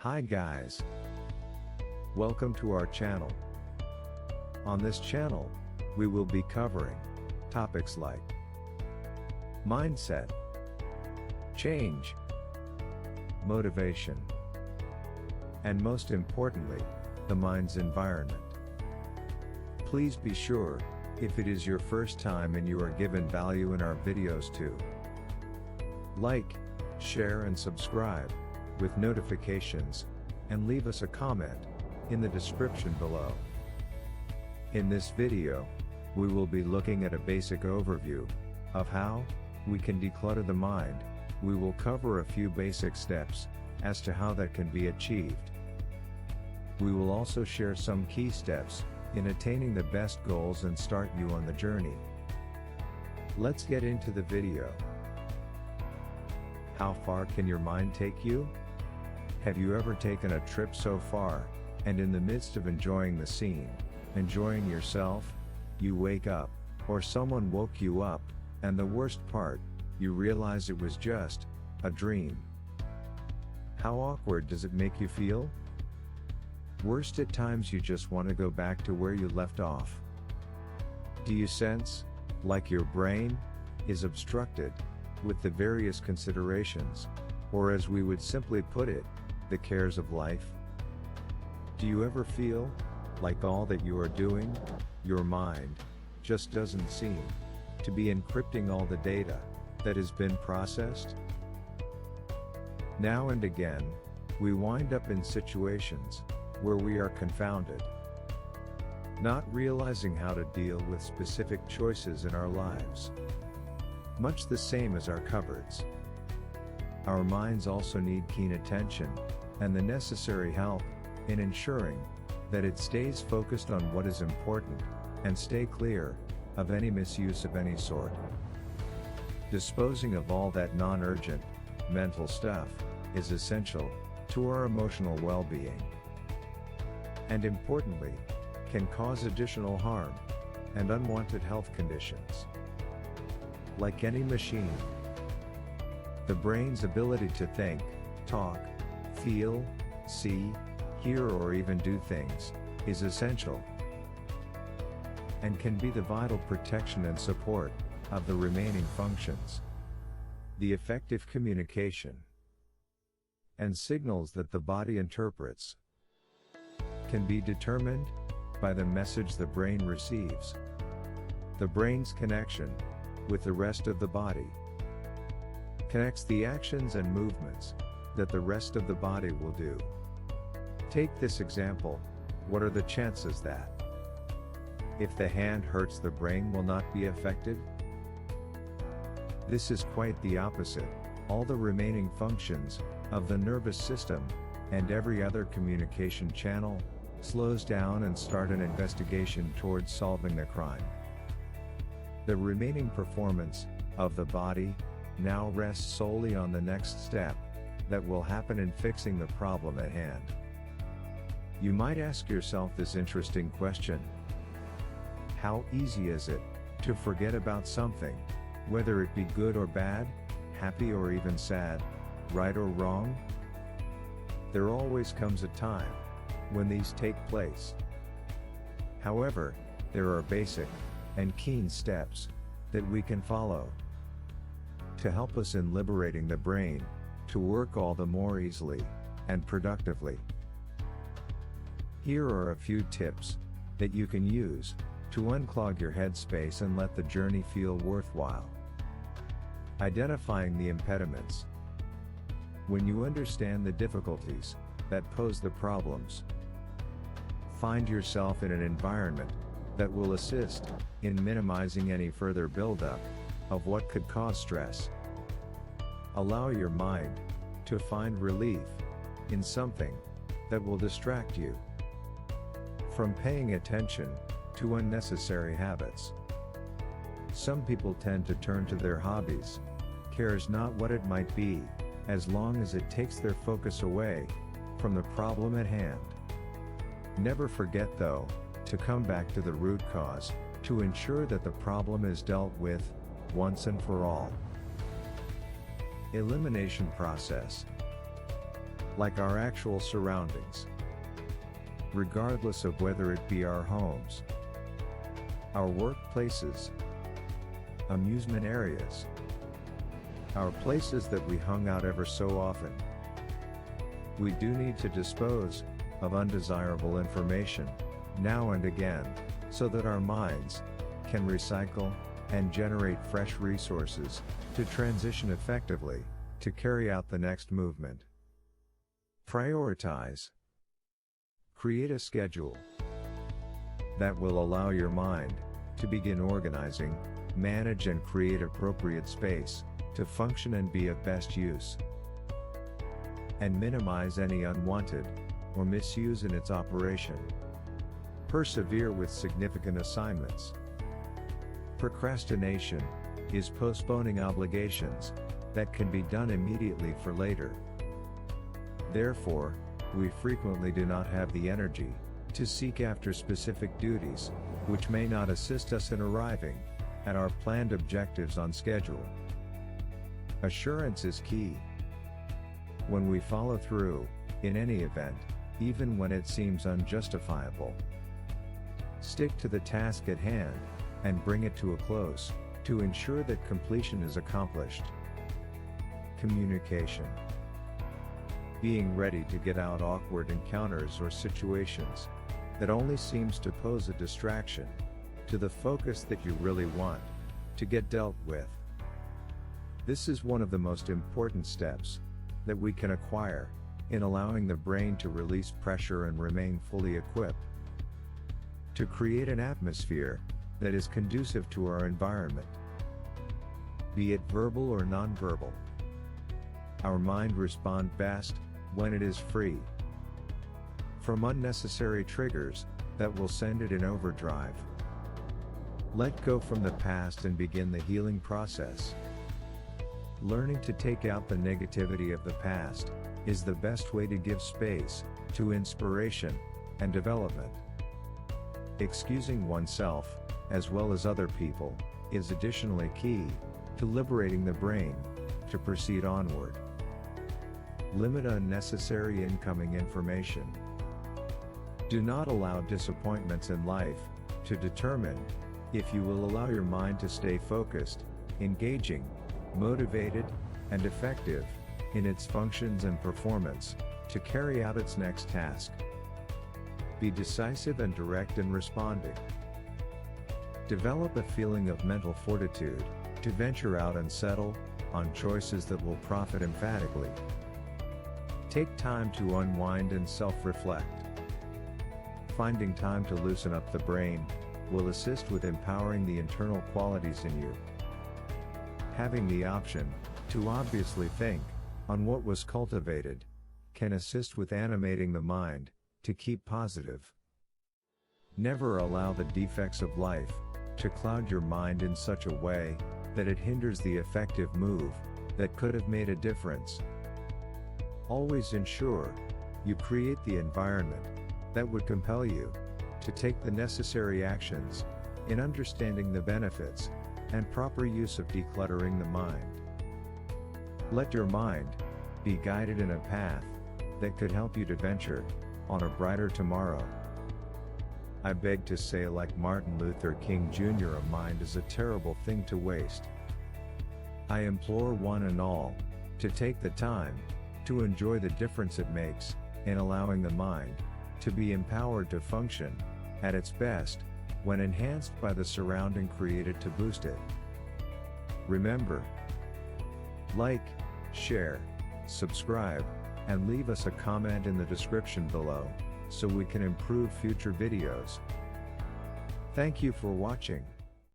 Hi guys. Welcome to our channel. On this channel, we will be covering topics like mindset, change, motivation, and most importantly, the mind's environment. Please be sure, if it is your first time and you are given value in our videos, to like, share and subscribe with notifications, and leave us a comment in the description below. In this video, we will be looking at a basic overview of how we can declutter the mind. We will cover a few basic steps as to how that can be achieved. We will also share some key steps in attaining the best goals and start you on the journey. Let's get into the video. How far can your mind take you? Have you ever taken a trip so far, and in the midst of enjoying the scene, enjoying yourself, you wake up, or someone woke you up, and the worst part, you realize it was just a dream? How awkward does it make you feel? Worst, at times you just want to go back to where you left off. Do you sense like your brain is obstructed with the various considerations, or as we would simply put it, the cares of life? Do you ever feel like all that you are doing, your mind just doesn't seem to be encrypting all the data that has been processed? Now and again, we wind up in situations where we are confounded, not realizing how to deal with specific choices in our lives. Much the same as our cupboards, our minds also need keen attention and the necessary help in ensuring that it stays focused on what is important and stay clear of any misuse of any sort. Disposing of all that non-urgent mental stuff is essential to our emotional well-being, and importantly, can cause additional harm and unwanted health conditions. Like any machine, the brain's ability to think, talk, feel, see, hear or even do things is essential, and can be the vital protection and support of the remaining functions. The effective communication and signals that the body interprets can be determined by the message the brain receives. The brain's connection with the rest of the body connects the actions and movements that the rest of the body will do. Take this example. What are the chances that if the hand hurts, the brain will not be affected? This is quite the opposite. All the remaining functions of the nervous system and every other communication channel slows down and start an investigation towards solving the crime. The remaining performance of the body now rests solely on the next step that will happen in fixing the problem at hand. You might ask yourself this interesting question: how easy is it to forget about something, whether it be good or bad, happy or even sad, right or wrong? There always comes a time when these take place. However, there are basic and keen steps that we can follow to help us in liberating the brain to work all the more easily and productively. Here are a few tips that you can use to unclog your headspace and let the journey feel worthwhile. Identifying the impediments. When you understand the difficulties that pose the problems, find yourself in an environment that will assist in minimizing any further buildup of what could cause stress. Allow your mind to find relief in something that will distract you from paying attention to unnecessary habits. Some people tend to turn to their hobbies, cares not what it might be, as long as it takes their focus away from the problem at hand. Never forget, though, to come back to the root cause, to ensure that the problem is dealt with once and for all. Elimination process. like our actual surroundings. Regardless of whether it be our homes, our workplaces, amusement areas, our places that we hung out ever so often. We do need to dispose of undesirable information now and again, so that our minds can recycle and generate fresh resources to transition effectively to carry out the next movement. Prioritize. Create a schedule that will allow your mind to begin organizing, manage and create appropriate space to function and be of best use, and minimize any unwanted or misuse in its operation. Persevere with significant assignments. Procrastination is postponing obligations that can be done immediately for later. Therefore, we frequently do not have the energy to seek after specific duties, which may not assist us in arriving at our planned objectives on schedule. Assurance is key. When we follow through, in any event, even when it seems unjustifiable, stick to the task at hand and bring it to a close to ensure that completion is accomplished. Communication. Being ready to get out awkward encounters or situations that only seems to pose a distraction to the focus that you really want to get dealt with. This is one of the most important steps that we can acquire in allowing the brain to release pressure and remain fully equipped to create an atmosphere that is conducive to our environment, be it verbal or nonverbal. Our mind responds best when it is free from unnecessary triggers that will send it in overdrive. Let go from the past and begin the healing process. Learning to take out the negativity of the past is the best way to give space to inspiration and development. Excusing oneself, as well as other people, is additionally key to liberating the brain to proceed onward. Limit unnecessary incoming information. Do not allow disappointments in life to determine if you will allow your mind to stay focused, engaging, motivated, and effective in its functions and performance to carry out its next task. Be decisive and direct in responding. Develop a feeling of mental fortitude to venture out and settle on choices that will profit emphatically. Take time to unwind and self-reflect. Finding time to loosen up the brain will assist with empowering the internal qualities in you. Having the option to obviously think on what was cultivated can assist with animating the mind to keep positive. Never allow the defects of life to cloud your mind in such a way that it hinders the effective move that could have made a difference. Always ensure you create the environment that would compel you to take the necessary actions in understanding the benefits and proper use of decluttering the mind. Let your mind be guided in a path that could help you to venture on a brighter tomorrow. I beg to say, like Martin Luther King Jr., a mind is a terrible thing to waste. I implore one and all to take the time to enjoy the difference it makes in allowing the mind to be empowered to function at its best when enhanced by the surrounding created to boost it. Remember, like, share, subscribe, and leave us a comment in the description below so we can improve future videos. Thank you for watching.